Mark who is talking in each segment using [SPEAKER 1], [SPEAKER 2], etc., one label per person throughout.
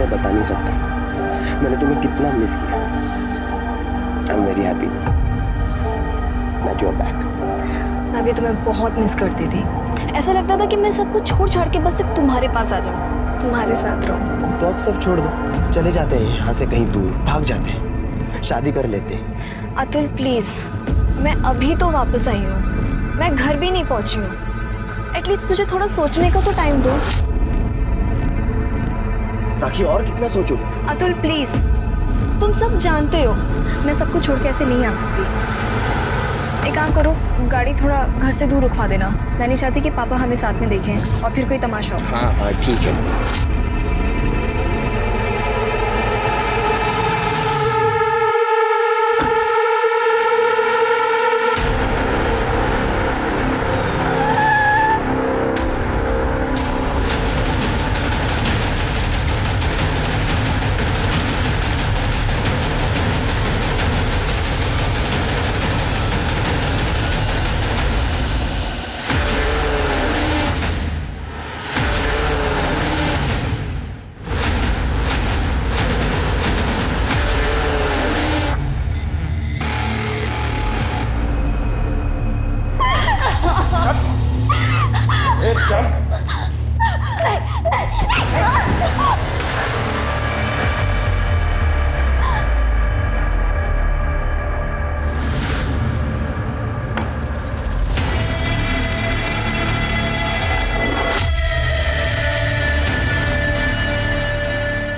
[SPEAKER 1] मैं बता नहीं सकता मैंने तुम्हें कितना मिस किया। I am very happy that you are back.
[SPEAKER 2] मैं भी तुम्हें बहुत मिस करती थी। ऐसा लगता था कि मैं सब कुछ छोड़ छाड़ के बस सिर्फ तुम्हारे पास आ जाऊं, तुम्हारे साथ रहूं।
[SPEAKER 1] तो अब सब छोड़ दो, चले जाते हैं यहाँ से कहीं दूर, भाग जाते हैं, शादी कर लेते हैं।
[SPEAKER 2] अतुल प्लीज, मैं अभी तो वापस आई हूँ, मैं घर भी नहीं पहुंची हूँ। एटलीस्ट मुझे थोड़ा सोचने का तो टाइम दो।
[SPEAKER 1] राखी और कितना सोचोगे?
[SPEAKER 2] अतुल प्लीज, तुम सब जानते हो मैं सब कुछ छोड़ के ऐसे नहीं आ सकती। एक काम करो, गाड़ी थोड़ा घर से दूर रुकवा देना। मैं नहीं चाहती कि पापा हमें साथ में देखें और फिर कोई तमाशा हो।
[SPEAKER 1] हाँ हाँ ठीक है।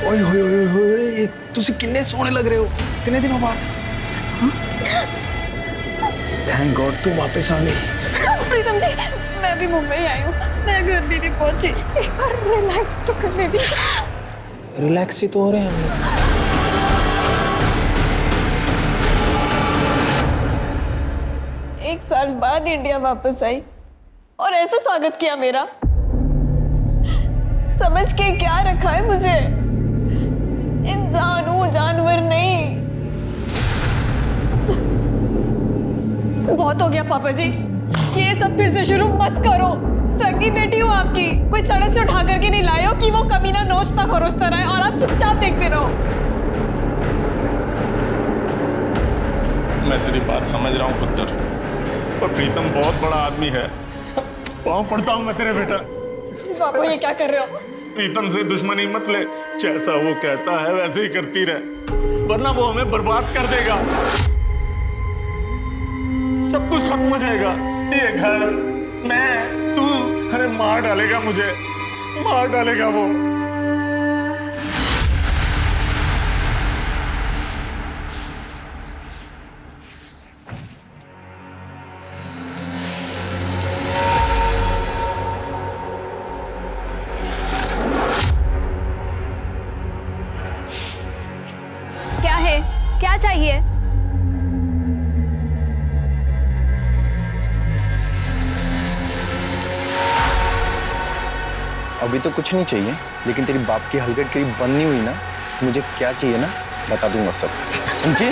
[SPEAKER 1] ओए होए होए होए, तुसी किन्ने सोने लग रहे हो इतने दिनों बाद। थैंक गॉड तू वापस आ गई।
[SPEAKER 2] प्रीतम जी, मैं भी मुंबई आई हूँ, मैं घर भी नहीं पहुंची। एक बार रिलैक्स तो करने दीजिए।
[SPEAKER 1] रिलैक्स ही तो हो रहे हैं हम लोग।
[SPEAKER 2] 1 साल बाद इंडिया वापस आई और ऐसा स्वागत किया मेरा। समझ के क्या रखा है मुझे? इंसान हूँ, जानवर नहीं। बहुत हो गया पापा जी, ये सब फिर से शुरू मत करो। सगी बेटी हूँ आपकी, कोई सड़क से उठा करके नहीं लाए हो कि वो कमीना नोचता खरोचता रहे और आप चुपचाप देखते रहो।
[SPEAKER 3] मैं तेरी बात समझ रहा हूँ पुत्र, पर प्रीतम बहुत बड़ा आदमी है। पाँव पड़ता हूँ मैं तेरे बेटा।
[SPEAKER 2] पापा ये क्या कर रहे हो?
[SPEAKER 3] प्रीतम से दुश्मनी मत ले, जैसा वो कहता है वैसे ही करती रहे, वरना वो हमें बर्बाद कर देगा। सब कुछ खत्म हो जाएगा, ये घर, मैं, तू, अरे मार डालेगा मुझे, मार डालेगा वो।
[SPEAKER 2] क्या है, क्या चाहिए?
[SPEAKER 1] अभी तो कुछ नहीं चाहिए, लेकिन तेरी बाप की हलकट कहीं बंद नहीं हुई ना, मुझे क्या चाहिए ना बता दूंगा सब, समझी?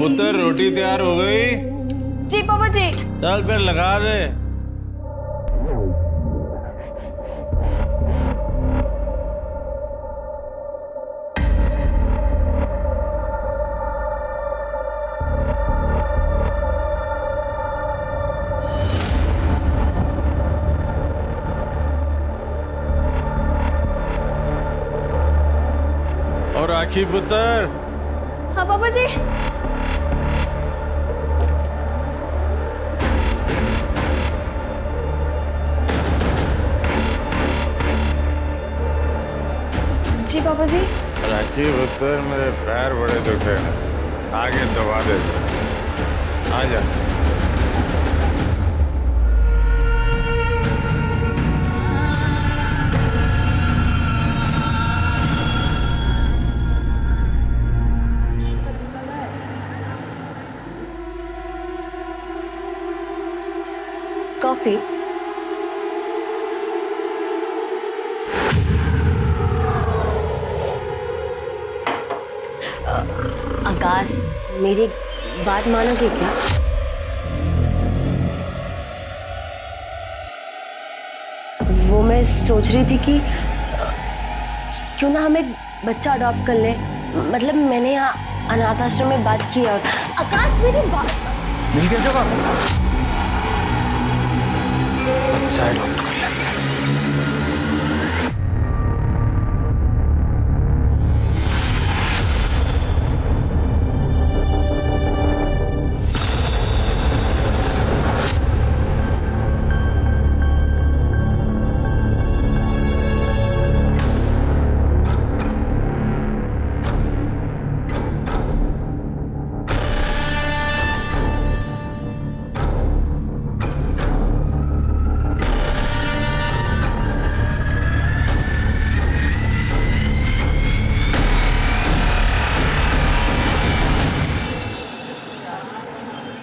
[SPEAKER 3] पुत्र रोटी तैयार हो गई?
[SPEAKER 2] जी पापा जी।
[SPEAKER 3] चल फिर लगा दे। और राखी पुत्र।
[SPEAKER 2] हाँ पापा जी। जी पापा जी।
[SPEAKER 3] राखी पुत्र, मेरे पैर बड़े दुखे हैं, आगे दबा दे। आ जा।
[SPEAKER 4] आकाश, मेरी बात मानोगे क्या? वो मैं सोच रही थी कि क्यों ना हम एक बच्चा अडॉप्ट कर ले। मतलब मैंने यहाँ अनाथ आश्रम में बात की और आकाश मेरी बात
[SPEAKER 3] मिल गया जवाब। बच्चा अडॉप्ट कर लेते हैं।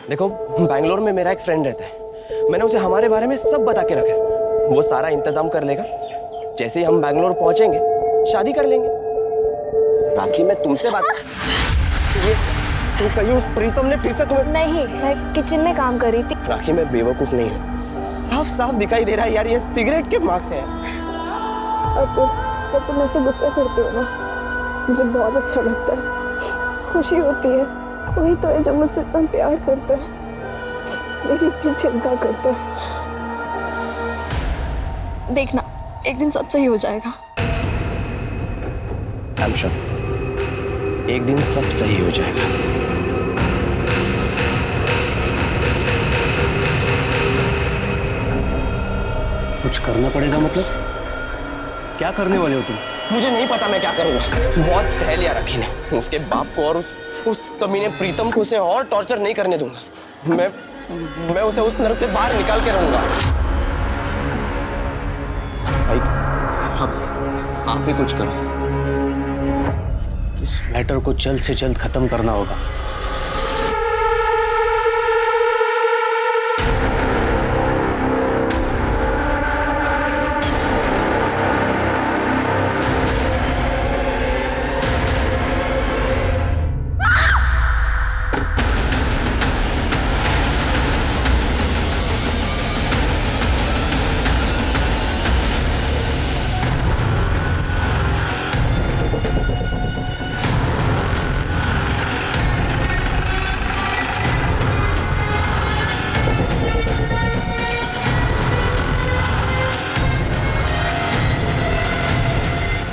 [SPEAKER 1] देखो, बैंगलोर में मेरा एक फ्रेंड रहता है। मैंने उसे हमारे बारे में सब बता के रखा है। वो सारा इंतजाम कर लेगा। जैसे ही हम बैंगलोर पहुंचेंगे शादी कर लेंगे। राखी, मैं तुमसे बात ये तुम कहीं उस प्रीतम ने फिर से तुम्हें?
[SPEAKER 2] नहीं, मैं किचन में काम कर रही थी।
[SPEAKER 1] राखी, मैं बेवकूफ नहीं हूँ। साफ साफ दिखाई दे रहा है यार, ये सिगरेट के मार्क्स हैं।
[SPEAKER 2] अब तो जब तुम ऐसे गुस्सा करते हो ना, मुझे बहुत अच्छा लगता है, खुशी होती है। वही तो है जो मुझसे इतना प्यार करता है, मेरी इतनी चिंता करता है। देखना, एक दिन सब सही हो जाएगा।
[SPEAKER 1] I'm sure, एक दिन सब सही हो जाएगा।
[SPEAKER 5] कुछ करना पड़ेगा मतलब? क्या करने वाले हो तुम?
[SPEAKER 1] मुझे नहीं पता मैं क्या करूंगा। बहुत सह लिया राखी ने। उसके बाप को और उस कमीने प्रीतम को उसे और टॉर्चर नहीं करने दूंगा। मैं उसे उस नरक से बाहर निकाल के रहूंगा। भाई, आप भी कुछ करो।
[SPEAKER 5] इस मैटर को जल्द से जल्द खत्म करना होगा।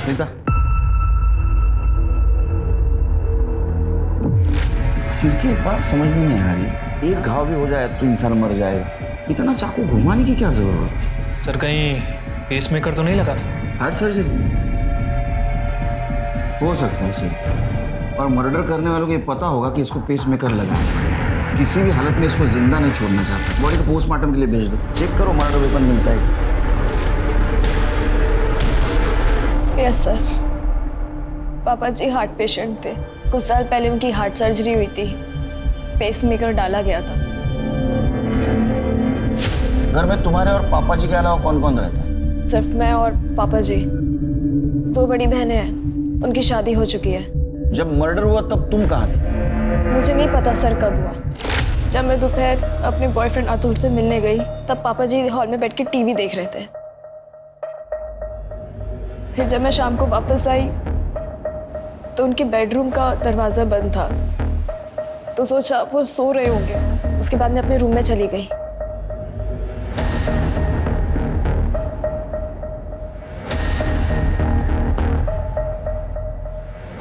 [SPEAKER 6] नीता, फिर की एक बात समझ में नहीं आ रही। एक घाव भी हो जाए तो इंसान मर जाएगा। इतना चाकू घुमाने की क्या जरूरत थी?
[SPEAKER 7] सर, कहीं पेसमेकर तो नहीं लगा था?
[SPEAKER 6] हार्ट सर्जरी हो सकता है सर, और मर्डर करने वालों को ये पता होगा कि इसको पेसमेकर लगा है। किसी भी हालत में इसको जिंदा नहीं छोड़ना चाहता। बॉडी को पोस्टमार्टम के लिए भेज दो। चेक करो, मर्डर वेपन मिलता है।
[SPEAKER 2] यस सर, पापा जी हार्ट पेशेंट थे। कुछ साल पहले उनकी हार्ट सर्जरी हुई थी, पेसमेकर डाला गया था।
[SPEAKER 6] घर में तुम्हारे और पापा जी के अलावा कौन कौन रहता है?
[SPEAKER 2] सिर्फ मैं और पापा जी। 2 बड़ी बहनें हैं, उनकी शादी हो चुकी है।
[SPEAKER 6] जब मर्डर हुआ तब तुम कहाँ थे?
[SPEAKER 2] मुझे नहीं पता सर कब हुआ। जब मैं दोपहर अपने बॉयफ्रेंड अतुल से मिलने गई, तब पापा जी हॉल में बैठ के टीवी देख रहे थे। फिर जब मैं शाम को वापस आई तो उनके बेडरूम का दरवाज़ा बंद था, तो सोचा वो सो रहे होंगे। उसके बाद मैं अपने रूम में चली गई।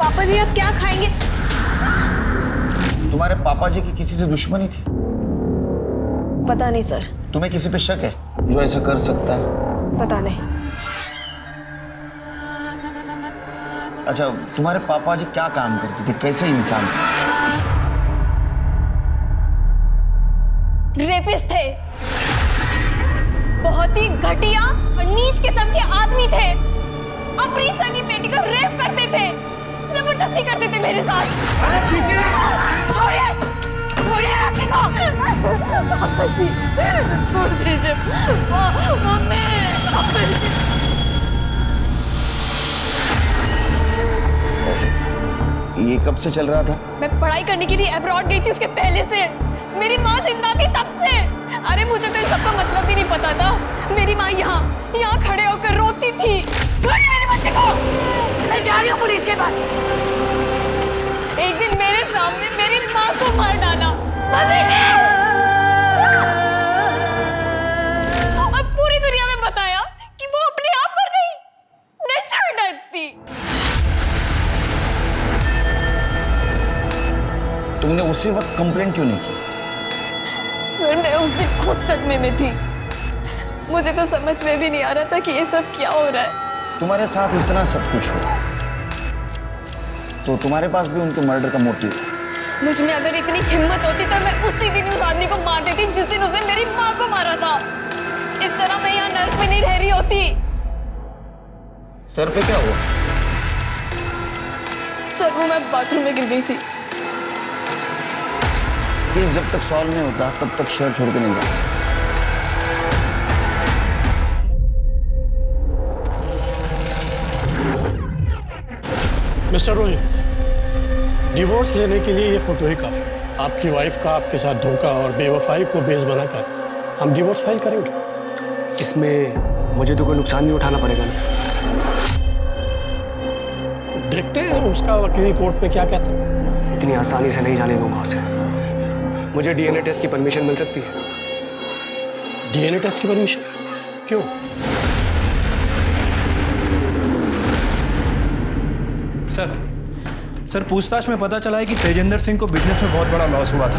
[SPEAKER 2] पापा जी, आप क्या खाएंगे?
[SPEAKER 6] तुम्हारे पापा जी की किसी से दुश्मनी थी?
[SPEAKER 2] पता नहीं सर।
[SPEAKER 6] तुम्हें किसी पे शक है जो ऐसा कर सकता है?
[SPEAKER 2] पता नहीं।
[SPEAKER 6] अच्छा, तुम्हारे पापा जी क्या काम करते थे? कैसे इंसान थे?
[SPEAKER 2] रेपिस्ट थे। बहुत ही घटिया और नीच किस्म के आदमी थे। अपनी सगी बेटी को रेप करते थे, जबरदस्ती करते थे मेरे साथ। छोड़िए, छोड़िए राखी को। पापा जी, छोड़ दीजिए।
[SPEAKER 6] ये कब से चल रहा था?
[SPEAKER 2] मैं पढ़ाई करने के लिए अब्रॉड गई थी उसके पहले से। मेरी माँ जिंदा थी तब से। अरे मुझे तो इन सबका मतलब भी नहीं पता था। मेरी माँ यहाँ खड़े होकर रोती थी। छोड़िए मेरे बच्चे को, मैं जा रही हूँ पुलिस के पास। एक दिन मेरे सामने मेरी माँ को मार डाला। अब पूरी दुनिया में बताया कि वो अपने आप मर गई। नेचुरल डेथ थी।
[SPEAKER 6] तुमने उसी वक्त कंप्लेंट क्यों नहीं की?
[SPEAKER 2] सर मैं उस दिन खुद सदमे में थी। मुझे तो समझ में भी नहीं आ रहा था कि ये सब क्या हो रहा है।
[SPEAKER 6] तुम्हारे साथ इतना सब कुछ हो तो तुम्हारे पास भी उनके मर्डर का मोटिव है।
[SPEAKER 2] मुझ में अगर इतनी हिम्मत होती तो मैं उसी दिन उस आदमी को मार देती जिस दिन उसने मेरी माँ को मारा था। इस तरह मैं यहाँ नर्क में नहीं रह रही होती।
[SPEAKER 6] सर पे क्या हुआ?
[SPEAKER 2] सर वो मैं बाथरूम में गिर गई थी।
[SPEAKER 6] केस जब तक सॉल्व नहीं होता तब तक शहर छोड़ के नहीं जाता।
[SPEAKER 8] मिस्टर रोहित, डिवोर्स लेने के लिए ये फोटो ही काफी है। आपकी वाइफ का आपके साथ धोखा और बेवफाई को बेस बनाकर हम डिवोर्स फाइल करेंगे।
[SPEAKER 5] इसमें मुझे तो कोई नुकसान नहीं उठाना पड़ेगा ना?
[SPEAKER 8] देखते हैं उसका वकील कोर्ट में क्या कहता है।
[SPEAKER 5] इतनी आसानी से नहीं जाने दूंगा उसे। मुझे डीएनए टेस्ट की परमिशन मिल सकती है?
[SPEAKER 8] डीएनए टेस्ट की परमिशन? क्यों?
[SPEAKER 7] सर पूछताछ में पता चला है कि तेजिंदर सिंह को बिजनेस में बहुत बड़ा लॉस हुआ था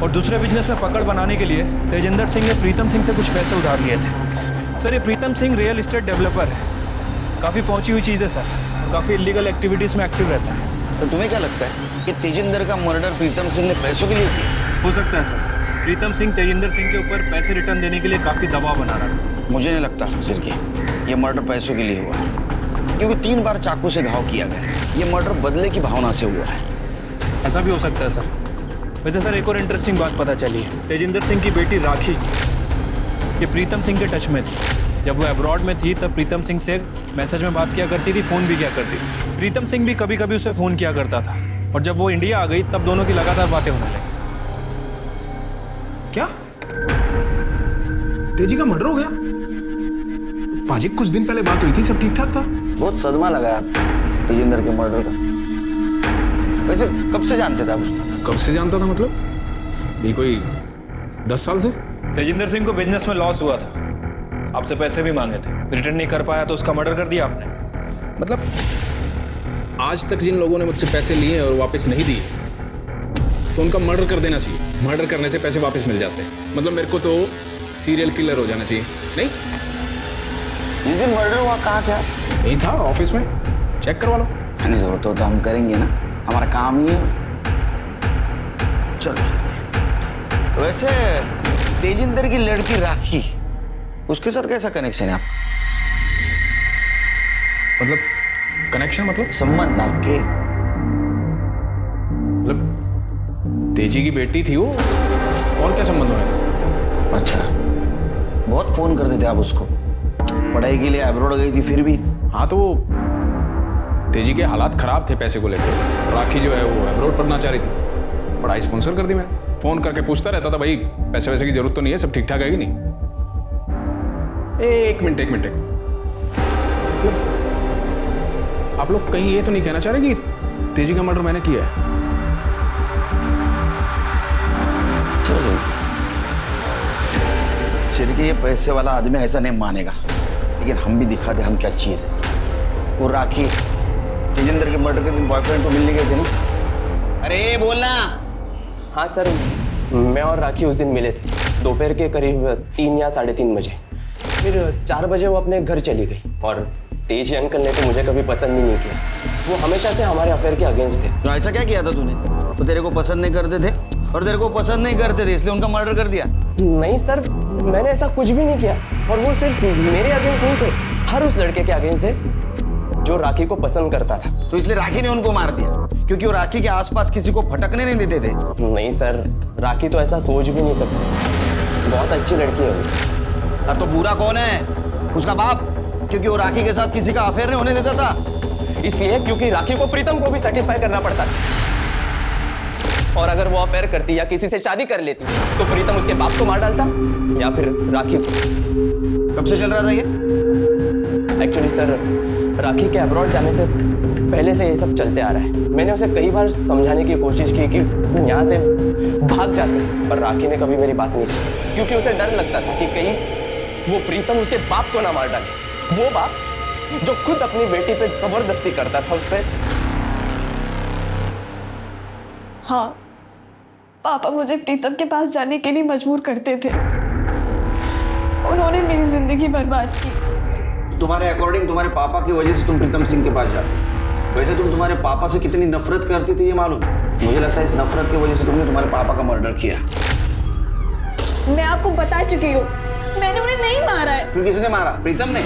[SPEAKER 7] और दूसरे बिजनेस में पकड़ बनाने के लिए तेजिंदर सिंह ने प्रीतम सिंह से कुछ पैसे उधार लिए थे। सर ये Pritam Singh real estate developer है, काफ़ी पहुंची हुई चीज़ है सर, काफ़ी इलीगल एक्टिविटीज़ में एक्टिव रहता है।
[SPEAKER 6] तो तुम्हें क्या लगता है कि तेजिंदर का मर्डर प्रीतम सिंह ने पैसों के लिए किया?
[SPEAKER 7] हो सकता है सर, प्रीतम सिंह तेजिंदर सिंह के ऊपर पैसे रिटर्न देने के लिए काफ़ी दबाव बना रहा था।
[SPEAKER 6] मुझे नहीं लगता सिरकी ये मर्डर पैसों के लिए हुआ है, क्योंकि 3 बार चाकू से घाव किया गया है। ये मर्डर बदले की भावना से हुआ है।
[SPEAKER 7] ऐसा भी हो सकता है सर। वैसे सर एक और इंटरेस्टिंग बात पता चली है। तेजिंदर सिंह की बेटी राखी ये प्रीतम सिंह के टच में थी। जब वो अब्रॉड में थी तब प्रीतम सिंह से मैसेज में बात किया करती थी, फ़ोन भी किया करती थी। प्रीतम सिंह भी कभी कभी उसे फ़ोन किया करता था और जब वो इंडिया आ गई तब दोनों की लगातार बातें होने लगी।
[SPEAKER 9] क्या तेजी का मर्डर हो गया? पाजी कुछ दिन पहले बात हुई थी, सब ठीक ठाक था।
[SPEAKER 6] बहुत सदमा लगा तेजिंदर के मर्डर का। वैसे कब से जानते थे आप उसको?
[SPEAKER 9] कब से जानता था मतलब? ये कोई 10 साल से?
[SPEAKER 7] तेजिंदर सिंह को बिजनेस में लॉस हुआ था, आपसे पैसे भी मांगे थे, रिटर्न नहीं कर पाया तो उसका मर्डर कर दिया आपने।
[SPEAKER 9] मतलब आज तक जिन लोगों ने मुझसे पैसे लिए और वापस नहीं दिए तो उनका मर्डर कर देना चाहिए। मर्डर करने से पैसे वापस मिल जाते हैं। मतलब मेरे को तो सीरियल किलर हो जाना चाहिए। नहीं,
[SPEAKER 6] जिस दिन मर्डर हुआ कहाँ था?
[SPEAKER 9] नहीं था, ऑफिस में। चेक करवा लो।
[SPEAKER 6] नहीं वो तो हम करेंगे ना, हमारा काम ही है। चलो वैसे तेजिंदर की लड़की राखी, उसके साथ कैसा कनेक्शन है आप?
[SPEAKER 9] मतलब कनेक्शन मतलब
[SPEAKER 6] संबंध आपके?
[SPEAKER 9] मतलब तेजी की बेटी थी वो, और क्या संबंध होने था?
[SPEAKER 6] अच्छा, बहुत फोन करते थे आप उसको? पढ़ाई के लिए अब्रॉड गई थी फिर भी?
[SPEAKER 9] हाँ तो वो तेजी के हालात खराब थे पैसे को लेकर। राखी जो है वो अब्रॉड पढ़ना चाह रही थी, पढ़ाई स्पॉन्सर कर दी मैंने। फोन करके पूछता रहता था, भाई पैसे वैसे की जरूरत तो नहीं है, सब ठीक ठाक है कि नहीं? एक मिनट तो आप लोग कहीं ये तो नहीं कहना चाह रहे कि तेजी का मर्डर मैंने किया है?
[SPEAKER 6] चलो चिरकी ये पैसे वाला आदमी ऐसा नहीं मानेगा, लेकिन हम भी दिखा दे हम क्या चीज है। वो राखी तेजिंदर के मर्डर के दिन बॉयफ्रेंड को मिलने गए थे ना? अरे बोलना।
[SPEAKER 1] हाँ सर, मैं और राखी उस दिन मिले थे दोपहर के करीब 3 या 3:30 बजे। फिर 4 बजे वो अपने घर चली गई और तेजी अंकल ने तो मुझे कभी पसंद ही नहीं किया। वो हमेशा से हमारे अफेयर के अगेंस्ट थे।
[SPEAKER 6] तो ऐसा क्या किया था तूने? वो तेरे को पसंद नहीं करते थे और तेरे को पसंद नहीं करते थे इसलिए उनका मर्डर कर दिया?
[SPEAKER 1] नहीं सर, मैंने ऐसा कुछ भी नहीं किया और वो सिर्फ मेरे अगेंस्ट नहीं थे, हर उस लड़के के अगेंस्ट थे जो राखी को पसंद करता था।
[SPEAKER 6] तो इसलिए राखी ने उनको मार दिया क्योंकि वो राखी के आसपास किसी को भटकने नहीं देते थे?
[SPEAKER 1] नहीं सर, राखी तो ऐसा सोच भी नहीं सकती, बहुत अच्छी लड़की है वो।
[SPEAKER 6] और तो बुरा कौन है? उसका बाप, क्योंकि वो राखी के साथ किसी का अफेयर नहीं होने देता था।
[SPEAKER 1] इसलिए क्योंकि राखी को प्रीतम को भी सेटिस्फाई करना पड़ता था। और अगर वो अफेयर करती या किसी से शादी कर लेती तो प्रीतम उसके बाप को मार डालता या फिर राखी को।
[SPEAKER 6] कब से चल रहा था ये?
[SPEAKER 1] एक्चुअली सर, राखी के अब्रॉड जाने से पहले से ये सब चलते आ रहा है। मैंने उसे कई बार समझाने की कोशिश की कि यहाँ से भाग जाते, पर राखी ने कभी मेरी बात नहीं सुनी, क्योंकि उसे डर लगता था कि कहीं वो प्रीतम उसके बाप को ना मार डाले। वो बाप जो खुद अपनी बेटी पे जबरदस्ती करता था उस पर।
[SPEAKER 2] हाँ, पापा मुझे प्रीतम के पास जाने के लिए मजबूर करते थे। उन्होंने मेरी जिंदगी बर्बाद की।
[SPEAKER 6] तुम्हारे अकॉर्डिंग तुम्हारे पापा की वजह से तुम प्रीतम सिंह के पास जाते थे। वैसे तुम तुम्हारे पापा से कितनी नफरत करती थी ये मालूम है? मुझे लगता है इस नफरत की वजह से तुमने तुम्हारे पापा का मर्डर किया।
[SPEAKER 2] मैं आपको बता चुकी हूँ, मैंने उन्हें नहीं मारा है।
[SPEAKER 6] फिर किसने मारा? प्रीतम ने?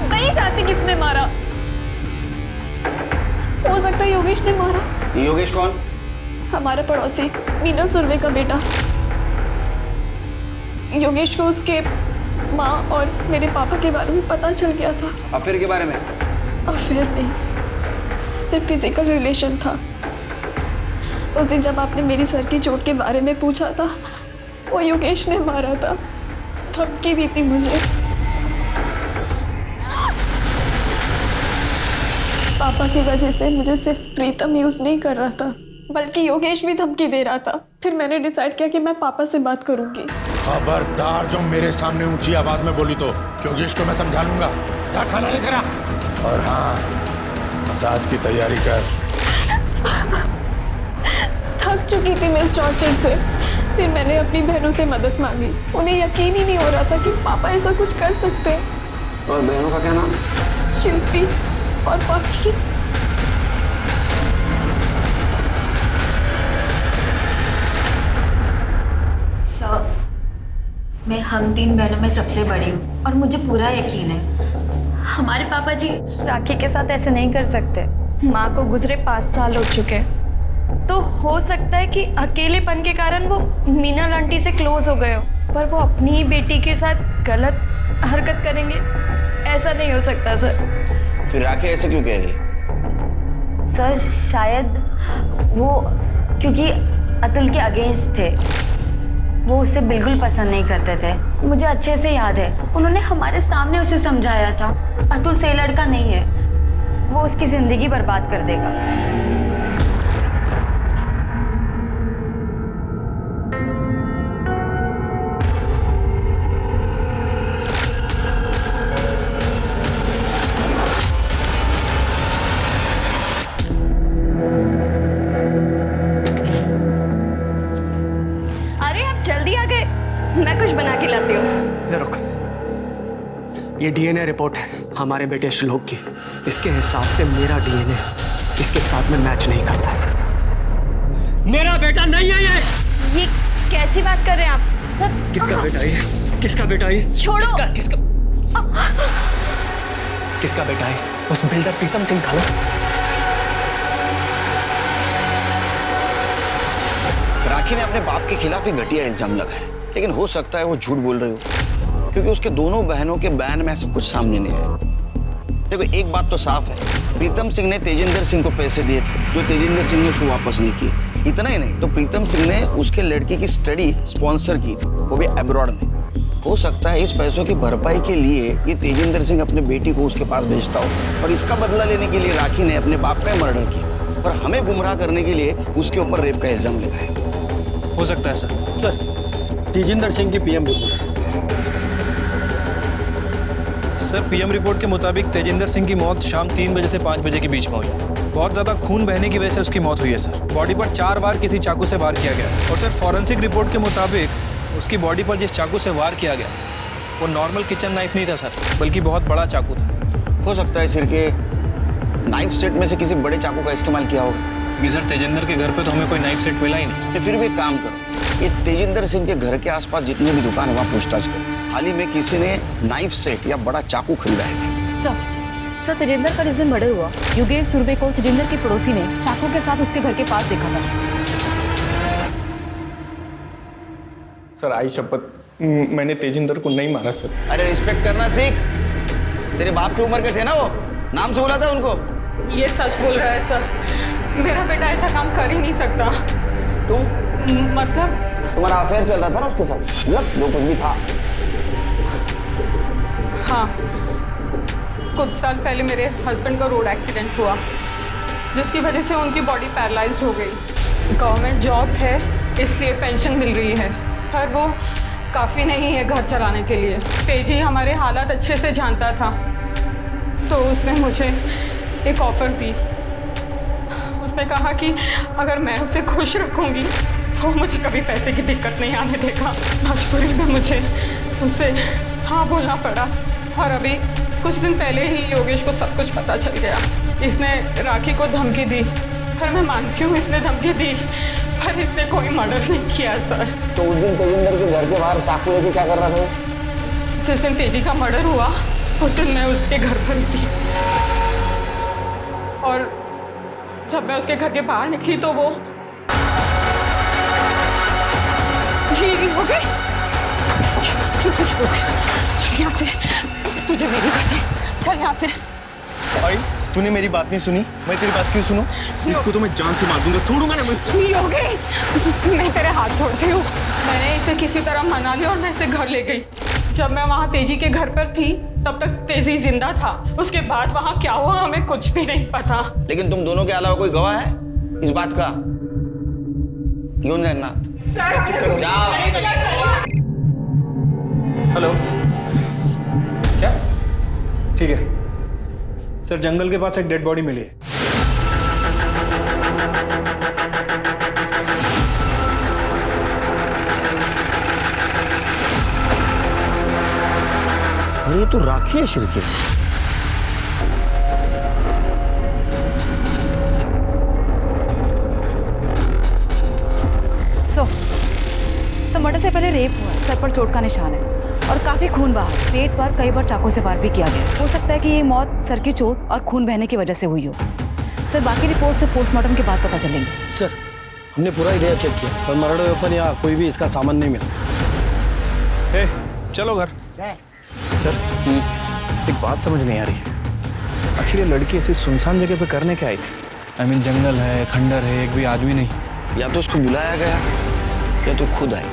[SPEAKER 2] नहीं जानती किसने मारा। हो सकता है योगेश ने मारा।
[SPEAKER 6] योगेश कौन?
[SPEAKER 2] हमारा पड़ोसी मीनल सुरवे का बेटा। योगेश को उसके माँ और मेरे पापा के बारे में पता चल गया था।
[SPEAKER 6] अफेयर के बारे में?
[SPEAKER 2] अफेयर नहीं, सिर्फ फिजिकल रिलेशन था। उस दिन जब आपने मेरी सर की चोट के बारे में पूछा था, वो योगेश ने मारा था। धमकी दी थी मुझे। पापा की वजह से मुझे सिर्फ प्रीतम यूज नहीं कर रहा था, बल्कि योगेश भी धमकी दे रहा था। फिर मैंने डिसाइड किया कि मैं पापा से बात करूंगी।
[SPEAKER 3] खबरदार जो मेरे सामने ऊंची आवाज में बोली तो योगेश को मैं समझा लूंगा। जा खाना लेकर आ। और हाँ, मसाज की तैयारी कर।
[SPEAKER 2] थक चुकी थी मैं इस टॉर्चर से। फिर मैंने अपनी बहनों से मदद मांगी। उन्हें यकीन ही नहीं हो रहा था कि पापा ऐसा कुछ कर सकते हैं।
[SPEAKER 6] और बहनों का क्या नाम?
[SPEAKER 2] शिल्पी और बाकी।
[SPEAKER 10] सर, मैं हम 3 बहनों में सबसे बड़ी हूँ और मुझे पूरा यकीन है हमारे पापा जी
[SPEAKER 2] राखी के साथ ऐसे नहीं कर सकते। माँ को गुजरे 5 साल हो चुके हैं, तो हो सकता है कि अकेलेपन के कारण वो मीनल आंटी से क्लोज हो गए हो, पर वो अपनी ही बेटी के साथ गलत हरकत करेंगे? ऐसा नहीं हो सकता सर।
[SPEAKER 6] फिर राखी ऐसे क्यों कह रही है?
[SPEAKER 4] सर शायद वो क्योंकि अतुल के अगेंस्ट थे, वो उससे बिल्कुल पसंद नहीं करते थे। मुझे अच्छे से याद है, उन्होंने हमारे सामने उसे समझाया था अतुल सही लड़का नहीं है, वो उसकी जिंदगी बर्बाद कर देगा।
[SPEAKER 2] मैं कुछ बना के लाती हूँ।
[SPEAKER 5] रुक, ये डीएनए रिपोर्ट है हमारे बेटे श्लोक की। इसके हिसाब से मेरा डीएनए इसके साथ में मैच नहीं करता। मेरा बेटा नहीं है
[SPEAKER 2] ये कैसी बात कर रहे हैं आप?
[SPEAKER 5] किसका बेटा है? किसका बेटा है?
[SPEAKER 2] छोड़ो।
[SPEAKER 5] किसका बेटा है? उस बिल्डर प्रीतम सिंह का ना?
[SPEAKER 6] राखी ने अपने बाप के खिलाफ ही घटिया इल्जाम लगाया, लेकिन हो सकता है वो झूठ बोल रही हो, क्योंकि उसके दोनों बहनों के बयान में ऐसा कुछ सामने नहीं है। देखो, एक बात तो साफ है, प्रीतम सिंह ने तेजिंदर सिंह को पैसे दिए थे, जो तेजिंदर सिंह ने उसको वापस नहीं किए। इतना ही नहीं, तो प्रीतम सिंह ने उसके लड़की की स्टडी स्पॉन्सर की थी, वो भी अब्रॉड में। हो सकता है इस पैसों की भरपाई के लिए ये तेजिंदर सिंह अपने बेटी को उसके पास भेजता हो, और इसका बदला लेने के लिए राखी ने अपने बाप का मर्डर किया और हमें गुमराह करने के लिए उसके ऊपर रेप का इल्जाम लगाया।
[SPEAKER 7] हो सकता है सर।
[SPEAKER 8] सर, तेजिंदर सिंह की PM report.
[SPEAKER 7] Sir, PM report के मुताबिक तेजिंदर सिंह की मौत शाम 3 बजे से 5 बजे के बीच में हुई। बहुत ज़्यादा खून बहने की वजह से उसकी मौत हुई है सर। बॉडी पर 4 बार किसी चाकू से वार किया गया। और सर, फॉरेंसिक रिपोर्ट के मुताबिक उसकी बॉडी पर जिस चाकू से वार किया गया वो नॉर्मल किचन नाइफ नहीं था सर, बल्कि बहुत बड़ा चाकू था।
[SPEAKER 6] हो सकता है सिर के नाइफ सेट में से किसी बड़े चाकू का इस्तेमाल किया होगा।
[SPEAKER 7] सर, तेजिंदर के घर पे तो हमें कोई नाइफ सेट मिला ही नहीं।
[SPEAKER 6] तो फिर भी एक काम करो, ये तेजिंदर सिंह के घर के आसपास जितने भी दुकान है वहाँ पूछताछ करो। हाल ही में किसी ने नाइफ सेट या बड़ा चाकू खरीदा है?
[SPEAKER 11] सर, तेजिंदर का जिस दिन मर्डर हुआ, योगेश सुरवे को तेजिंदर के पड़ोसी ने चाकू के साथ उसके घर के पास देखा था।
[SPEAKER 3] सर, आई शपथ, मैंने तेजिंदर को नहीं मारा सर।
[SPEAKER 6] अरे रिस्पेक्ट करना सीख। तेरे बाप की उम्र के थे ना वो, नाम से बुला था उनको।
[SPEAKER 12] ये सच बोल रहा है सर, मेरा बेटा ऐसा काम कर ही नहीं सकता।
[SPEAKER 6] तुम
[SPEAKER 12] मतलब
[SPEAKER 6] तुम्हारा अफेयर चल रहा था ना उसके साथ, मतलब जो कुछ भी था।
[SPEAKER 12] हाँ, कुछ साल पहले मेरे हस्बैंड का रोड एक्सीडेंट हुआ, जिसकी वजह से उनकी बॉडी पैरालाइज्ड हो गई। गवर्नमेंट जॉब है इसलिए पेंशन मिल रही है, पर वो काफ़ी नहीं है घर चलाने के लिए। तेजी हमारे हालात अच्छे से जानता था, तो उसने मुझे एक ऑफ़र दी। उसने कहा कि अगर मैं उसे खुश रखूँगी तो मुझे कभी पैसे की दिक्कत नहीं आने देगा। मजबूरी में मुझे उसे हाँ बोलना पड़ा, और अभी कुछ दिन पहले ही योगेश को सब कुछ पता चल गया। इसने राखी को धमकी दी, पर मैं मानती हूँ इसने धमकी दी, पर इसने कोई मर्डर नहीं किया सर।
[SPEAKER 6] तो उस दिन तेजिंदर के घर के बाहर चाकू लेके क्या कर रहा था?
[SPEAKER 12] जिस दिन तेजी का मर्डर हुआ उस दिन मैं उसके घर पर थी, और जब मैं उसके घर के बाहर निकली तो वो योगेश, चल यहाँ से, तुझे मेरी कसम, चल यहाँ से।
[SPEAKER 1] भाई तूने मेरी बात नहीं सुनी, मैं तेरी बात क्यों सुनूं? इसको तो मैं जान से मार दूंगा, छोड़ूंगा ना मैं इसको।
[SPEAKER 12] योगेश, मैं तेरे हाथ छोड़ती हूँ। मैंने इसे किसी तरह मना लिया और मैं इसे घर ले गई। जब मैं वहाँ तेजी के घर पर थी तब तक तेजी जिंदा था, उसके बाद वहाँ क्या हुआ हमें कुछ भी नहीं पता।
[SPEAKER 6] लेकिन तुम दोनों के अलावा कोई गवाह है इस बात का? यूं जगन्नाथ, जाओ।
[SPEAKER 7] हेलो, क्या? ठीक है सर, जंगल के पास एक डेड बॉडी मिली है।
[SPEAKER 6] अरे ये तो राखी है शिरके।
[SPEAKER 11] सर मर्डर से पहले रेप हुआ, सर पर चोट का निशान है और काफी खून बहा, पेट पर कई बार चाकू से वार भी किया गया। हो सकता है कि ये मौत सर की चोट और खून बहने की वजह से हुई हो। सर बाकी रिपोर्ट से पोस्टमार्टम के बाद पता चलेंगे।
[SPEAKER 8] सर हमने पूरा एरिया चेक किया, पर मर्डर वेपन या कोई भी इसका सामान नहीं मिला।
[SPEAKER 7] ए, चलो घर। सर एक बात समझ नहीं आ रही है, आखिर ये लड़की ऐसी सुनसान जगह पे करने क्या आई थी? I mean, जंगल है, खंडर है, एक भी आदमी नहीं।
[SPEAKER 6] या तो उसको बुलाया गया या तो खुद आई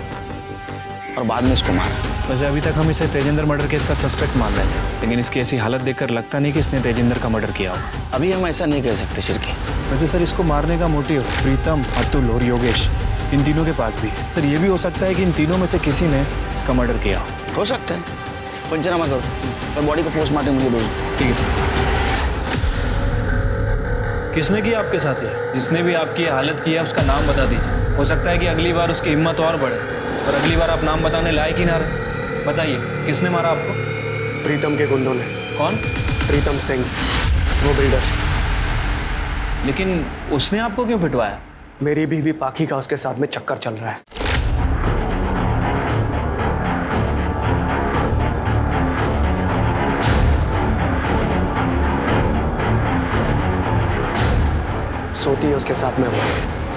[SPEAKER 6] और बाद में इसको मारा।
[SPEAKER 7] वैसे अभी तक हम इसे तेजिंदर मर्डर केस का सस्पेक्ट मान रहे थे, लेकिन इसकी ऐसी हालत देखकर लगता नहीं कि इसने तेजिंदर का मर्डर किया होगा।
[SPEAKER 6] अभी हम ऐसा नहीं कह सकते शिरके।
[SPEAKER 7] वैसे सर इसको मारने का मोटिव प्रीतम, अतुल और योगेश, इन तीनों के पास भी है। सर ये भी हो सकता है कि इन तीनों में से किसी ने इसका मर्डर किया
[SPEAKER 6] हो सकता है। पंचनामा करो और बॉडी को पोस्टमार्टम मुझे भेज दो।
[SPEAKER 7] ठीक है सर। किसने किया आपके साथ ये? जिसने भी आपकी हालत की है उसका नाम बता दीजिए। हो सकता है कि अगली बार उसकी हिम्मत और बढ़े, और अगली बार आप नाम बताने लायक ही ना रहे। बताइए किसने मारा आपको?
[SPEAKER 5] प्रीतम के गुंडों ने।
[SPEAKER 7] कौन?
[SPEAKER 5] प्रीतम सिंह, वो बिल्डर।
[SPEAKER 7] लेकिन उसने आपको क्यों पिटवाया?
[SPEAKER 5] मेरी बीवी पाखी का उसके साथ में चक्कर चल रहा है। सोती है उसके साथ में वो,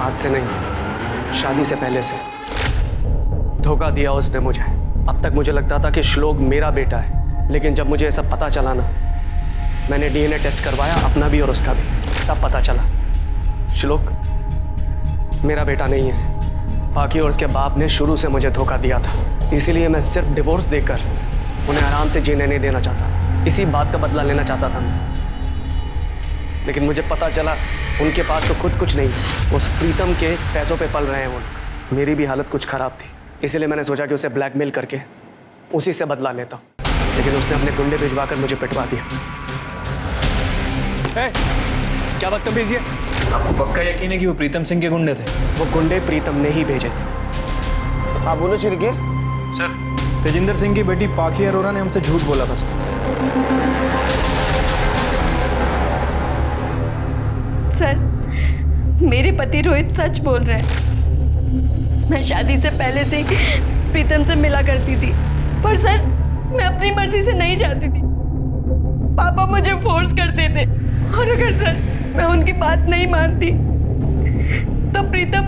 [SPEAKER 5] आज से नहीं, शादी से पहले से। धोखा दिया उसने मुझे। अब तक मुझे लगता था कि श्लोक मेरा बेटा है, लेकिन जब मुझे ये सब पता चला ना, मैंने डीएनए टेस्ट करवाया, अपना भी और उसका भी, तब पता चला श्लोक मेरा बेटा नहीं है। पाखी और उसके बाप ने शुरू से मुझे धोखा दिया था, इसीलिए मैं सिर्फ डिवोर्स देकर उन्हें आराम से जीने नहीं देना चाहता। इसी बात का बदला लेना चाहता था मैं। लेकिन मुझे पता चला उनके पास तो खुद कुछ नहीं, उस प्रीतम के पैसों पे पल रहे हैं वो। मेरी भी हालत कुछ खराब थी, इसीलिए मैंने सोचा कि उसे ब्लैकमेल करके उसी से बदला लेता, लेकिन उसने अपने गुंडे भिजवा कर मुझे पिटवा दिया। क्या बदतमीजी है?
[SPEAKER 7] आपको पक्का यकीन है कि वो प्रीतम सिंह के गुंडे थे?
[SPEAKER 5] वो गुंडे प्रीतम ने ही भेजे थे।
[SPEAKER 6] आप बोलो शिरके।
[SPEAKER 7] सर तेजिंदर सिंह की बेटी पाखी अरोरा ने हमसे झूठ बोला था
[SPEAKER 13] सर। मेरे पति रोहित सच बोल रहे हैं। मैं शादी से पहले से प्रीतम से मिला करती थी, पर सर मैं अपनी मर्जी से नहीं जाती थी। पापा मुझे फोर्स करते थे, और अगर सर मैं उनकी बात नहीं मानती तो प्रीतम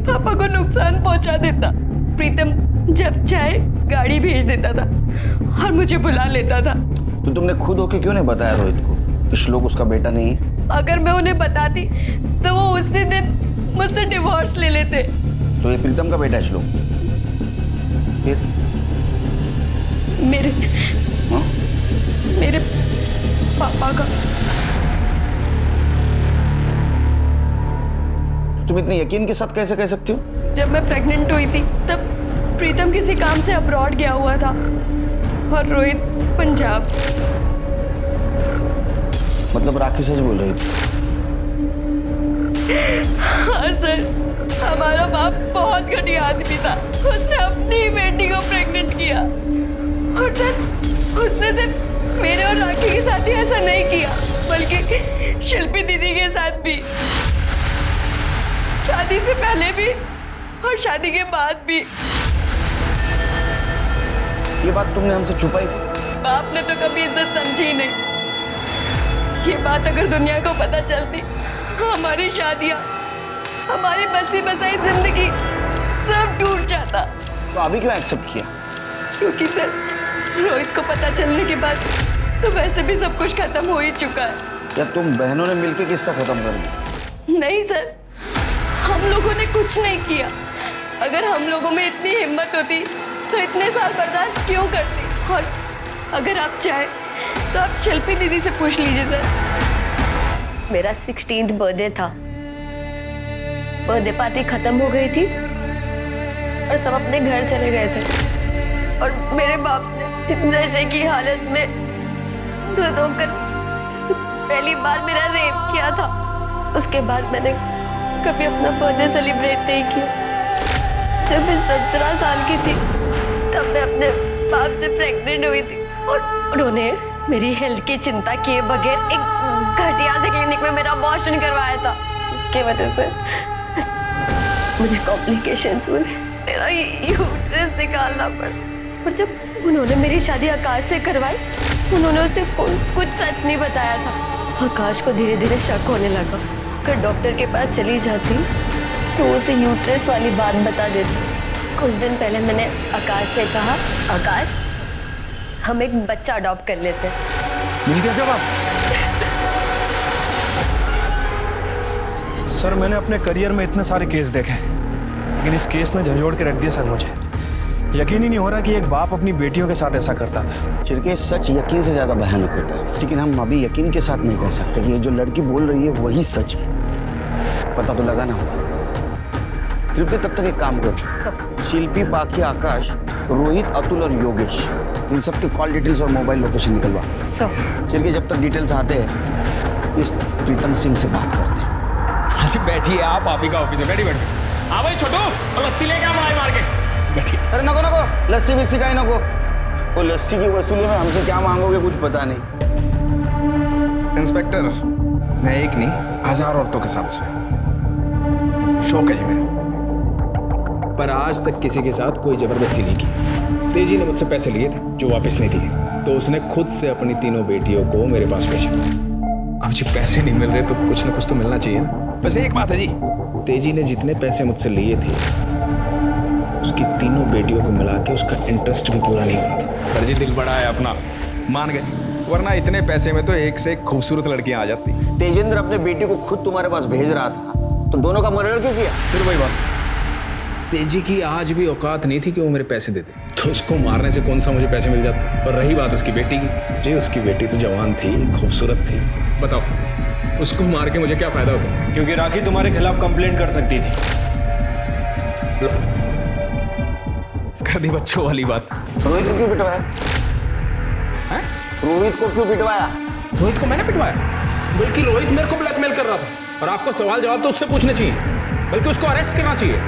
[SPEAKER 13] पापा को नुकसान पहुंचा देता। प्रीतम जब चाहे गाड़ी भेज देता था और मुझे बुला लेता था।
[SPEAKER 6] तो तुमने खुद होके क्यों नहीं बताया रोहित को कि श्लोक उसका बेटा नहीं है?
[SPEAKER 13] अगर मैं उन्हें बताती तो वो उसी दिन मुझसे डिवोर्स ले लेते।
[SPEAKER 6] तो ये प्रीतम का बेटा है श्लोक? फिर
[SPEAKER 13] मेरे पापा का।
[SPEAKER 6] तुम इतने यकीन के साथ कैसे कह सकती हो?
[SPEAKER 13] जब मैं प्रेग्नेंट हुई थी तब प्रीतम किसी काम से अब्रॉड गया हुआ था और रोहित पंजाब।
[SPEAKER 6] मतलब राखी सच बोल रही थी?
[SPEAKER 13] हाँ सर, हमारा बाप बहुत घटिया आदमी था। उसने अपनी ही बेटी को प्रेग्नेंट किया और सर उसने सिर्फ मेरे और राखी के साथ ही ऐसा नहीं किया बल्कि शिल्पी दीदी के साथ भी, शादी से पहले भी और शादी के बाद भी।
[SPEAKER 6] ये बात तुमने हमसे छुपाई?
[SPEAKER 13] बाप ने तो कभी इज्जत समझी नहीं। ये बात अगर दुनिया को पता चलती, हमारी शादियां, हमारी बसी बसाई जिंदगी सब टूट जाता।
[SPEAKER 6] तो अभी क्यों एक्सेप्ट किया?
[SPEAKER 13] क्योंकि सर रोहित को पता चलने के बाद तो वैसे भी सब कुछ खत्म हो ही चुका है।
[SPEAKER 6] या तुम बहनों ने मिलकर किस्सा खत्म कर दिया?
[SPEAKER 13] नहीं सर, हम लोगों ने कुछ नहीं किया। अगर हम लोगों में इतनी हिम्मत होती तो इतने साल बर्दाश्त क्यों करती? और अगर आप चाहे तो आप शिल्पी दीदी से पूछ लीजिए सर।
[SPEAKER 4] मेरा 16th बर्थडे था। बर्थडे पार्टी खत्म हो गई थी और सब अपने घर चले गए थे और मेरे बाप ने नशे की हालत में दूध होकर पहली बार मेरा रेप किया था। उसके बाद मैंने कभी अपना बर्थडे सेलिब्रेट नहीं किया। जब मैं 17 साल की थी तब मैं अपने बाप से प्रेग्नेंट हुई थी और उन्होंने मेरी हेल्थ की चिंता किए बगैर एक घटिया से क्लिनिक में मेरा अबॉर्शन करवाया था, जिसकी वजह से मुझे कॉम्प्लिकेशंस हुए, मेरा यूट्रस निकालना पड़ा। और जब उन्होंने मेरी शादी आकाश से करवाई, उन्होंने उसे कुछ सच नहीं बताया था। आकाश को धीरे धीरे शक होने लगा। अगर डॉक्टर के पास चली जाती तो उसे यूट्रस वाली बात बता देती। कुछ दिन पहले मैंने आकाश से कहा, आकाश हम एक बच्चा अडॉप्ट कर लेते हैं।
[SPEAKER 6] मिल गया जवाब?
[SPEAKER 7] सर मैंने अपने करियर में इतने सारे केस देखे, लेकिन इस केस ने झंझोड़ के रख दिया सर। मुझे यकीन ही नहीं हो रहा कि एक बाप अपनी बेटियों के साथ ऐसा करता था।
[SPEAKER 6] चिरके सच यकीन से ज्यादा भयानक होता है, लेकिन हम अभी यकीन के साथ नहीं कह सकते कि ये जो लड़की बोल रही है वही सच है। पता तो लगाना होगा। तृप्ति तब तक एक काम कर, शिल्पी, बाकी, आकाश, रोहित, अतुल और योगेश, इन सब के कॉल डिटेल्स और मोबाइल लोकेशन निकलवा। चिरके जब तक डिटेल्स आते हैं इस प्रीतम सिंह से बात करते हैं।
[SPEAKER 9] हाँ बैठिए आप ही का ऑफिस है, बैठी हाँ भाई छोटू और लस्सी लेके आ मार के बैठिए।
[SPEAKER 6] अरे नको नको, लस्सी भी सिखाई नको। वो लस्सी की वसूली में हमसे क्या मांगोगे कुछ पता नहीं।
[SPEAKER 9] इंस्पेक्टर, मैं एक नहीं 1000 औरतों के साथ सोया, शौक है जी मेरा, पर आज तक किसी के साथ कोई जबरदस्ती नहीं की। तेजी ने मुझसे पैसे लिए थे जो वापस नहीं दिए, तो उसने खुद से अपनी तीनों बेटियों को मेरे पास भेजा। अब जी पैसे नहीं मिल रहे तो कुछ ना कुछ तो मिलना चाहिए ना। बस एक बात है जी, तेजी ने जितने पैसे मुझसे लिए थे उसकी तीनों बेटियों को मिला के उसका इंटरेस्ट भी पूरा नहीं हुआ था। पर जी दिल बड़ा है अपना, मान गए, वरना इतने पैसे में तो एक से एक खूबसूरत लड़कियां आ जाती।
[SPEAKER 6] तेजेंद्र अपने बेटी को खुद तुम्हारे पास भेज रहा था, तो दोनों का मर्डर क्यों किया?
[SPEAKER 9] फिर वही बात, तेजी की आज भी औकात नहीं थी कि वो मेरे पैसे दे दे, तो उसको मारने से कौन सा मुझे पैसे मिल जाते। और रही बात उसकी बेटी की, जी उसकी बेटी तो जवान थी, खूबसूरत थी, बताओ उसको मार के मुझे क्या फायदा होता?
[SPEAKER 7] क्योंकि राखी तुम्हारे खिलाफ कंप्लेंट कर सकती थी।
[SPEAKER 9] कर दी बच्चों वाली बात।
[SPEAKER 6] रोहित को क्यों पिटवाया? रोहित को क्यों पिटवाया?
[SPEAKER 9] रोहित को मैंने पिटवाया? बल्कि रोहित मेरे को ब्लैकमेल कर रहा था, और आपको सवाल जवाब तो उससे पूछने चाहिए, बल्कि उसको अरेस्ट करना चाहिए।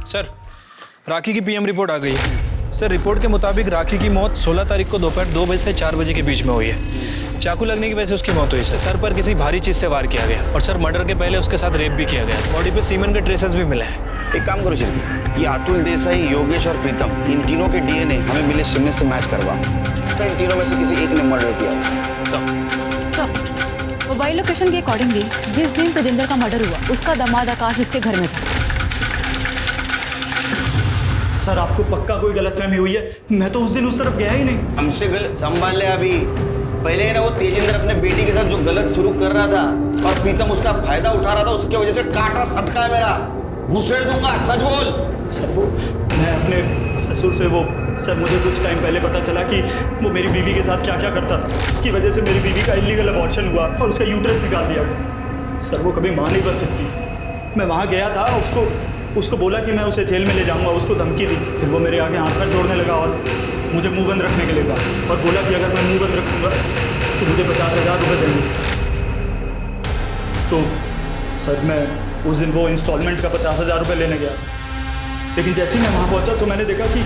[SPEAKER 7] सर राखी की पीएम रिपोर्ट आ गई है। सर रिपोर्ट के मुताबिक राखी की मौत 16 तारीख को दोपहर 2 बजे से 4 बजे के बीच में हुई है। चाकू लगने की वजह से उसकी मौत हुई। सर पर किसी भारी चीज से वार किया गया, और सर मर्डर के पहले उसके साथ रेप भी किया गया। बॉडी पे सीमेंट के ट्रेसेस भी मिले हैं।
[SPEAKER 6] एक काम करो शिल्पी, ये अतुल देसाई, योगेश और प्रीतम, इन तीनों के डीएनए हमें मिले सिम से मैच करवा, तो इन तीनों में से किसी एक ने मर्डर किया।
[SPEAKER 11] सब मोबाइल लोकेशन के अकॉर्डिंगली जिस दिन तेजिंदर का मर्डर हुआ उसका दामाद आकाश उसके घर में था।
[SPEAKER 14] सर आपको पक्का कोई गलतफहमी हुई है, मैं तो उस दिन उस तरफ गया ही नहीं।
[SPEAKER 6] हमसे गलत संभाल ले अभी। पहले ना वो तेजिंदर अपने बेटी के साथ जो गलत शुरू कर रहा था और प्रीतम उसका फायदा उठा रहा था, उसके वजह से काटा सटका है मेरा। घुसेड़ दूंगा, सच बोल।
[SPEAKER 14] सर वो मैं अपने ससुर से सर मुझे कुछ टाइम पहले पता चला कि वो मेरी बीवी के साथ क्या क्या करता था। उसकी वजह से मेरी बीवी का इलीगल अबॉर्शन हुआ और उसका यूट्रस निकाल दिया गया। सर वो कभी मां नहीं बन सकती। मैं वहाँ गया था, उसको बोला कि मैं उसे जेल में ले जाऊँगा, उसको धमकी दी। फिर वो मेरे आगे हाथ पैर जोड़ने लगा और मुझे मुंह बंद रखने के लिए कहा और बोला कि अगर मैं मुंह बंद रखूँगा तो मुझे 50,000 रुपये देंगे। तो सर मैं उस दिन वो इंस्टॉलमेंट का 50,000 रुपये लेने गया, लेकिन जैसे ही मैं वहाँ पहुँचा तो मैंने देखा कि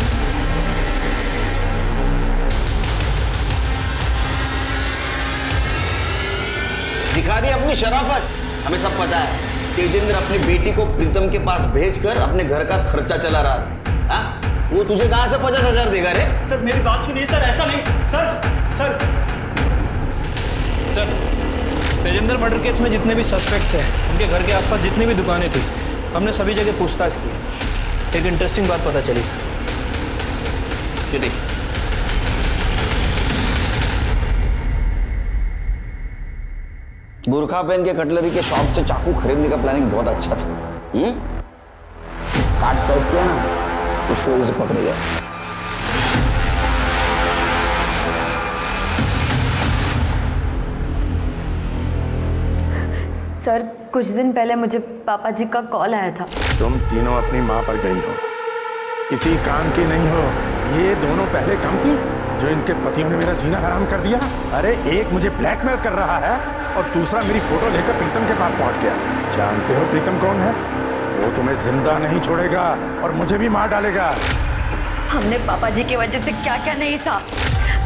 [SPEAKER 6] दिखा दी अपनी शराफत। हमें सब पता है तेजिंदर अपनी बेटी को प्रीतम के पास भेजकर अपने घर का खर्चा चला रहा था। हाँ? वो तुझे कहां से 50,000 देगा रे?
[SPEAKER 14] सर मेरी बात सुनिए सर, ऐसा नहीं। सर
[SPEAKER 7] तेजिंदर मर्डर केस में जितने भी सस्पेक्ट्स हैं, उनके घर के आसपास जितनी भी दुकानें थी, हमने सभी जगह पूछताछ की। एक इंटरेस्टिंग बात पता चली सर।
[SPEAKER 6] ये देख, बुरखा पहन के कटलरी के शॉप से चाकू खरीदने का प्लानिंग बहुत अच्छा था। काट स्वाइप किया ना, उसको वजह से पकड़ गया।
[SPEAKER 4] सर कुछ दिन पहले मुझे पापा जी का कॉल आया था।
[SPEAKER 3] तुम तीनों अपनी माँ पर गई हो, किसी काम की नहीं हो। ये दोनों पहले कम थी जो इनके पतियों ने मेरा जीना हराम कर दिया। अरे एक मुझे ब्लैकमेल कर रहा है और दूसरा मेरी फोटो लेकर प्रीतम के पास पहुंच गया। जानते हो प्रीतम कौन है? वो तुम्हें जिंदा नहीं छोड़ेगा और मुझे भी मार डालेगा।
[SPEAKER 4] हमने पापा जी की वजह से क्या क्या नहीं सहा।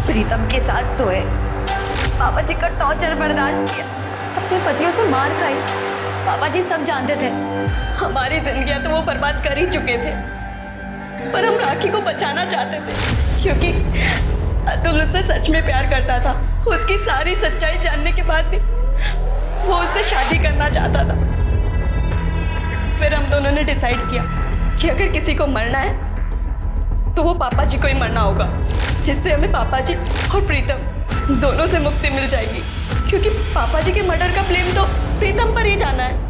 [SPEAKER 4] प्रीतम के साथ सोए, पापा जी का टॉर्चर बर्दाश्त किया, अपने पतियों से मार खाई। पापा जी सब जानते थे।
[SPEAKER 13] हमारी जिंदगियां तो वो बर्बाद कर ही चुके थे, पर हम राखी को बचाना चाहते थे क्योंकि अतुल उससे सच में प्यार करता था। उसकी सारी सच्चाई जानने के बाद भी वो उससे शादी करना चाहता था। फिर हम दोनों ने डिसाइड किया कि अगर किसी को मरना है तो वो पापा जी को ही मरना होगा, जिससे हमें पापा जी और प्रीतम दोनों से मुक्ति मिल जाएगी। क्योंकि पापा जी के मर्डर का ब्लेम तो प्रीतम पर ही जाना है।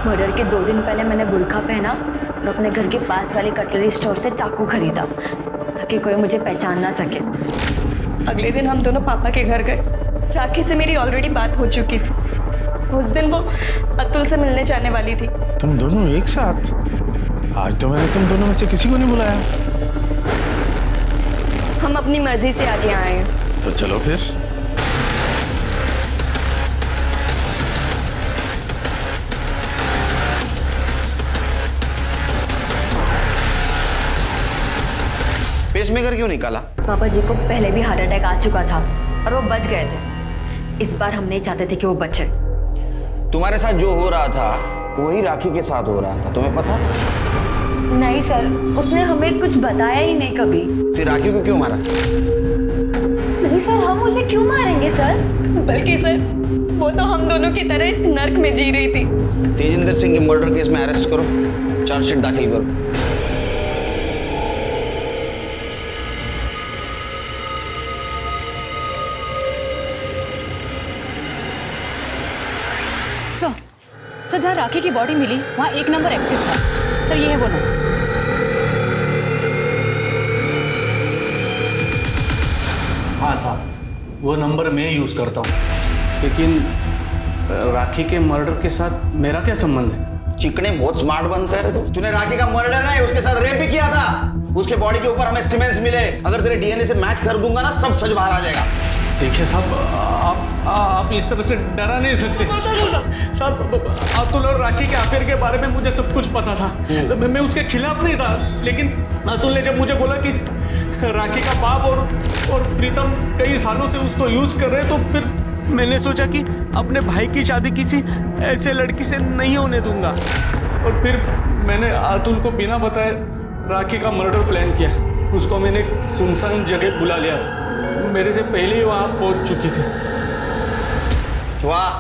[SPEAKER 4] मर्डर के 2 दिन पहले मैंने बुर्का पहना और अपने घर के पास वाले कटलरी स्टोर से चाकू खरीदा ताकि कोई मुझे पहचान ना सके।
[SPEAKER 13] अगले दिन हम दोनों पापा के घर गए। राखी से मेरी ऑलरेडी बात हो चुकी थी। उस दिन वो अतुल से मिलने जाने वाली थी।
[SPEAKER 3] तुम दोनों एक साथ? आज तो मैंने तुम दोनों में से किसी को नहीं बुलाया।
[SPEAKER 13] हम अपनी मर्जी से आज यहाँ आए हैं।
[SPEAKER 3] तो चलो फिर।
[SPEAKER 6] पेसमेकर क्यों निकाला?
[SPEAKER 4] पापा जी को पहले भी हार्ट अटैक आ चुका था और वो बच गए थे। इस बार हम नहीं चाहते थे कि वो बचे।
[SPEAKER 6] तुम्हारे साथ जो हो रहा था वही राखी के साथ हो रहा था, तुम्हें पता था?
[SPEAKER 4] नहीं सर, उसने हमें कुछ बताया ही नहीं कभी।
[SPEAKER 6] फिर राखी को क्यों मारा?
[SPEAKER 4] नहीं सर, हम उसे क्यों मारेंगे सर?
[SPEAKER 13] बल्कि सर वो तो हम दोनों की तरह इस नर्क में जी रही थी।
[SPEAKER 6] तेजिंदर सिंह के मर्डर केस में अरेस्ट करो, चार्जशीट दाखिल करो।
[SPEAKER 11] सर जहाँ राखी की बॉडी मिली वहाँ 1 नंबर एक्टिव था। सर ये है वो नंबर।
[SPEAKER 7] हाँ साहब, वो नंबर मैं यूज़ करता हूँ, लेकिन राखी के मर्डर के साथ मेरा क्या संबंध है?
[SPEAKER 6] चिकने बहुत स्मार्ट बनते हैं तो। तूने राखी का मर्डर नहीं, उसके साथ रेप भी किया था। उसके बॉडी के ऊपर हमें सीमेंट्स मिले। अगर तेरे डीएनए से मैच कर दूंगा ना, सब सच बाहर आ जाएगा।
[SPEAKER 7] देखिए साहब, आप इस तरह से डरा नहीं सकते साहब। अतुल और राखी के अफेयर के बारे में मुझे सब कुछ पता था। मैं उसके खिलाफ नहीं था, लेकिन अतुल ने जब मुझे बोला कि राखी का बाप और प्रीतम कई सालों से उसको यूज कर रहे, तो फिर मैंने सोचा कि अपने भाई की शादी किसी ऐसे लड़की से नहीं होने दूंगा। और फिर मैंने अतुल को बिना बताए राखी का मर्डर प्लान किया। उसको मैंने सुनसान जगह बुला लिया, मेरे से पहले ही वहाँ पहुँच चुकी थी।
[SPEAKER 6] वाह,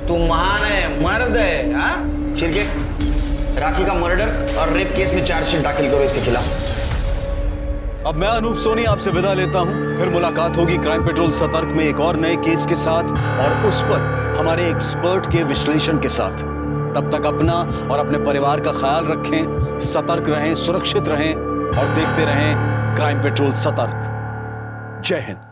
[SPEAKER 6] तू महान है, मर्द है। हाँ चिरके, राखी का मर्डर और रेप केस में चार्जशीट दाखिल करो इसके खिलाफ।
[SPEAKER 15] अब मैं अनूप सोनी आपसे विदा लेता हूं। फिर मुलाकात होगी क्राइम पेट्रोल सतर्क में एक और नए केस के साथ और उस पर हमारे एक्सपर्ट के विश्लेषण के साथ। तब तक अपना और अपने परिवार का ख्याल रखें, सतर्क रहें, सुरक्षित रहें और देखते रहें क्राइम पेट्रोल सतर्क। जय हिंद।